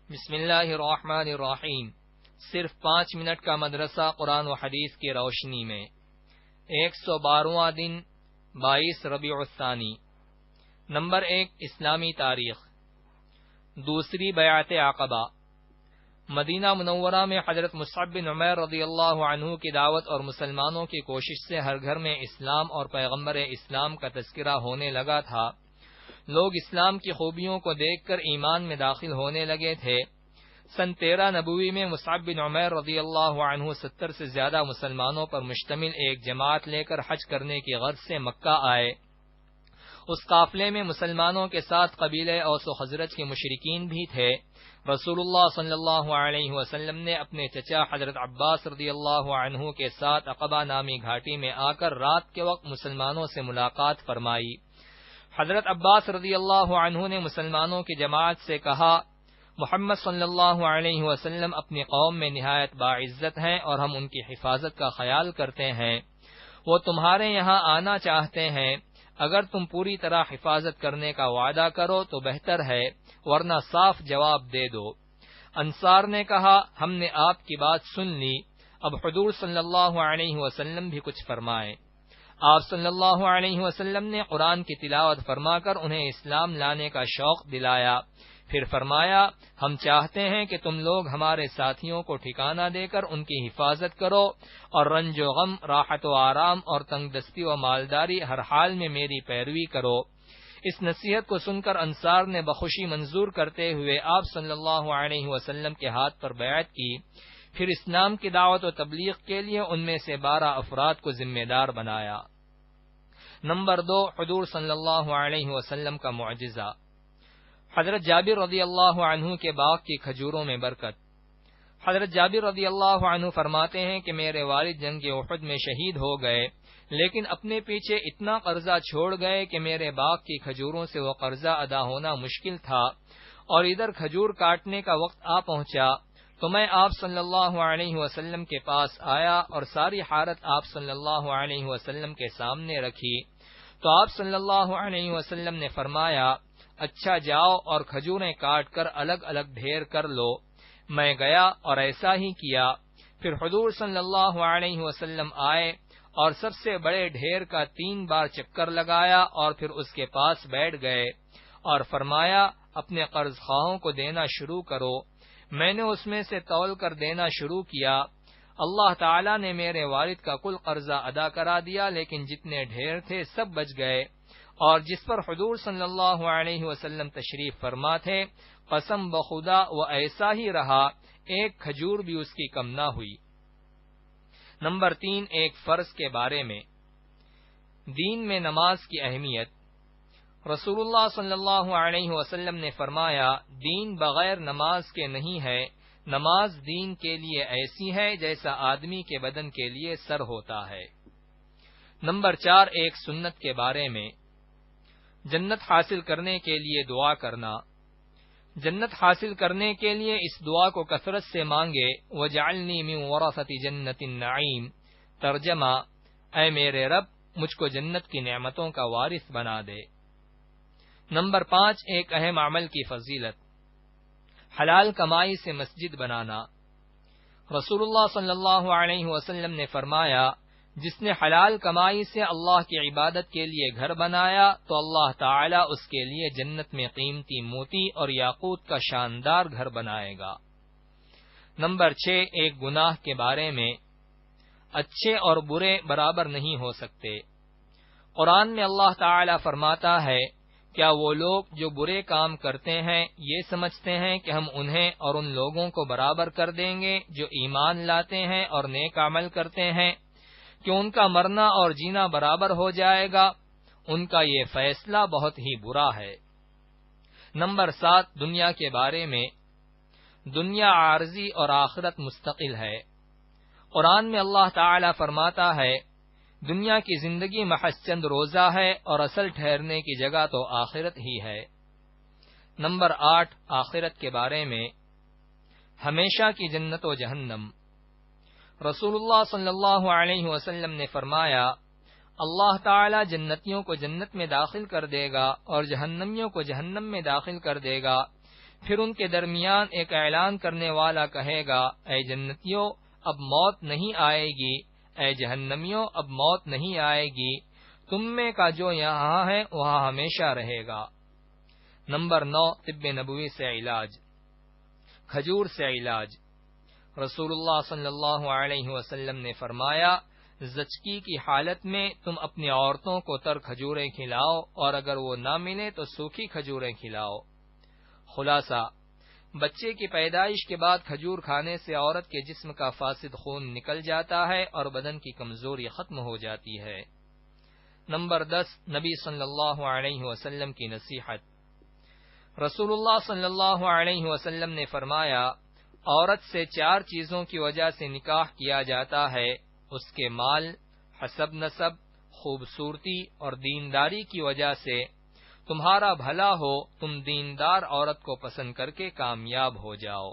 بسم اللہ الرحمن الرحیم۔ صرف 5 منٹ کا مدرسہ قرآن و حدیث کی روشنی میں 112واں دن 22 ربیع الثانی۔ نمبر 1، اسلامی تاریخ۔ دوسری بیعت عقبہ۔ مدینہ منورہ میں حضرت مصعب بن عمیر رضی اللہ عنہ کی دعوت اور مسلمانوں کی کوشش سے ہر گھر میں اسلام اور پیغمبر اسلام کا تذکرہ ہونے لگا تھا۔ لوگ اسلام کی خوبیوں کو دیکھ کر ایمان میں داخل ہونے لگے تھے۔ سن 13 نبوی میں مصعب بن عمیر رضی اللہ عنہ 70 سے زیادہ مسلمانوں پر مشتمل ایک جماعت لے کر حج کرنے کی غرض سے مکہ آئے۔ اس قافلے میں مسلمانوں کے ساتھ قبیلہ اوس و خزرج کے مشرکین بھی تھے۔ رسول اللہ صلی اللہ علیہ وسلم نے اپنے چچا حضرت عباس رضی اللہ عنہ کے ساتھ عقبہ نامی گھاٹی میں آ کر رات کے وقت مسلمانوں سے ملاقات فرمائی۔ حضرت عباس رضی اللہ عنہ نے مسلمانوں کی جماعت سے کہا، محمد صلی اللہ علیہ وسلم اپنی قوم میں نہایت باعزت ہیں اور ہم ان کی حفاظت کا خیال کرتے ہیں۔ وہ تمہارے یہاں آنا چاہتے ہیں۔ اگر تم پوری طرح حفاظت کرنے کا وعدہ کرو تو بہتر ہے، ورنہ صاف جواب دے دو۔ انصار نے کہا، ہم نے آپ کی بات سن لی، اب حضور صلی اللہ علیہ وسلم بھی کچھ فرمائیں۔ آپ صلی اللہ علیہ وسلم نے قرآن کی تلاوت فرما کر انہیں اسلام لانے کا شوق دلایا۔ پھر فرمایا، ہم چاہتے ہیں کہ تم لوگ ہمارے ساتھیوں کو ٹھکانہ دے کر ان کی حفاظت کرو اور رنج و غم، راحت و آرام اور تنگ دستی و مالداری ہر حال میں میری پیروی کرو۔ اس نصیحت کو سن کر انصار نے بخوشی منظور کرتے ہوئے آپ صلی اللہ علیہ وسلم کے ہاتھ پر بیعت کی۔ پھر اسلام کی دعوت و تبلیغ کے لیے ان میں سے 12 افراد کو ذمہ دار بنایا۔ نمبر 2، حضور صلی اللہ علیہ وسلم کا معجزہ۔ حضرت جابر رضی اللہ عنہ کے باغ کی کھجوروں میں برکت۔ حضرت جابر رضی اللہ عنہ فرماتے ہیں کہ میرے والد جنگ احد میں شہید ہو گئے، لیکن اپنے پیچھے اتنا قرضہ چھوڑ گئے کہ میرے باغ کی کھجوروں سے وہ قرضہ ادا ہونا مشکل تھا، اور ادھر کھجور کاٹنے کا وقت آ پہنچا تو میں آپ صلی اللہ علیہ وسلم کے پاس آیا اور ساری حالت آپ صلی اللہ علیہ وسلم کے سامنے رکھی تو آپ صلی اللہ علیہ وسلم نے فرمایا، اچھا جاؤ اور کھجوریں کاٹ کر الگ الگ ڈھیر کر لو۔ میں گیا اور ایسا ہی کیا۔ پھر حضور صلی اللہ علیہ وسلم آئے اور سب سے بڑے ڈھیر کا 3 بار چکر لگایا اور پھر اس کے پاس بیٹھ گئے اور فرمایا، اپنے قرض خواہوں کو دینا شروع کرو۔ میں نے اس میں سے تول کر دینا شروع کیا۔ اللہ تعالیٰ نے میرے والد کا کل قرضہ ادا کرا دیا، لیکن جتنے ڈھیر تھے سب بچ گئے، اور جس پر حضور صلی اللہ علیہ وسلم تشریف فرما تھے، قسم بخدا وہ ایسا ہی رہا، ایک کھجور بھی اس کی کم نہ ہوئی۔ نمبر 3، ایک فرض کے بارے میں۔ دین میں نماز کی اہمیت۔ رسول اللہ صلی اللہ علیہ وسلم نے فرمایا، دین بغیر نماز کے نہیں ہے، نماز دین کے لیے ایسی ہے جیسا آدمی کے بدن کے لیے سر ہوتا ہے۔ نمبر 4، ایک سنت کے بارے میں۔ جنت حاصل کرنے کے لیے دعا کرنا۔ جنت حاصل کرنے کے لیے اس دعا کو کثرت سے مانگے، وَجَعَلْنِي مِن وَرَثَةِ جَنَّةِ النَّعِيمِ۔ ترجمہ، اے میرے رب مجھ کو جنت کی نعمتوں کا وارث بنا دے۔ نمبر 5، ایک اہم عمل کی فضیلت۔ حلال کمائی سے مسجد بنانا۔ رسول اللہ صلی اللہ علیہ وسلم نے فرمایا، جس نے حلال کمائی سے اللہ کی عبادت کے لیے گھر بنایا تو اللہ تعالیٰ اس کے لیے جنت میں قیمتی موتی اور یاقوت کا شاندار گھر بنائے گا۔ نمبر 6، ایک گناہ کے بارے میں۔ اچھے اور برے برابر نہیں ہو سکتے۔ قرآن میں اللہ تعالیٰ فرماتا ہے، کیا وہ لوگ جو برے کام کرتے ہیں یہ سمجھتے ہیں کہ ہم انہیں اور ان لوگوں کو برابر کر دیں گے جو ایمان لاتے ہیں اور نیک عمل کرتے ہیں، کہ ان کا مرنا اور جینا برابر ہو جائے گا؟ ان کا یہ فیصلہ بہت ہی برا ہے۔ نمبر 7، دنیا کے بارے میں۔ دنیا عارضی اور آخرت مستقل ہے۔ قرآن میں اللہ تعالیٰ فرماتا ہے، دنیا کی زندگی محض چند روزہ ہے اور اصل ٹھہرنے کی جگہ تو آخرت ہی ہے۔ نمبر 8، آخرت کے بارے میں۔ ہمیشہ کی جنت و جہنم۔ رسول اللہ صلی اللہ علیہ وسلم نے فرمایا، اللہ تعالی جنتیوں کو جنت میں داخل کر دے گا اور جہنمیوں کو جہنم میں داخل کر دے گا، پھر ان کے درمیان ایک اعلان کرنے والا کہے گا، اے جنتیوں، اب موت نہیں آئے گی، اے جہنمیوں، اب موت نہیں آئے گی، تم میں کا جو یہاں ہے وہاں ہمیشہ رہے گا۔ نمبر 9، طب نبوی سے علاج، کھجور سے علاج۔ رسول اللہ صلی اللہ علیہ وسلم نے فرمایا، زچگی کی حالت میں تم اپنی عورتوں کو تر کھجوریں کھلاؤ، اور اگر وہ نہ ملے تو سوکھی کھجوریں کھلاؤ۔ خلاصہ، بچے کی پیدائش کے بعد کھجور کھانے سے عورت کے جسم کا فاسد خون نکل جاتا ہے اور بدن کی کمزوری ختم ہو جاتی ہے۔ نمبر 10، نبی صلی اللہ علیہ وسلم کی نصیحت۔ رسول اللہ صلی اللہ علیہ وسلم نے فرمایا، عورت سے 4 چیزوں کی وجہ سے نکاح کیا جاتا ہے، اس کے مال، حسب نسب، خوبصورتی اور دینداری کی وجہ سے۔ تمہارا بھلا ہو تم دیندار عورت کو پسند کر کے کامیاب ہو جاؤ۔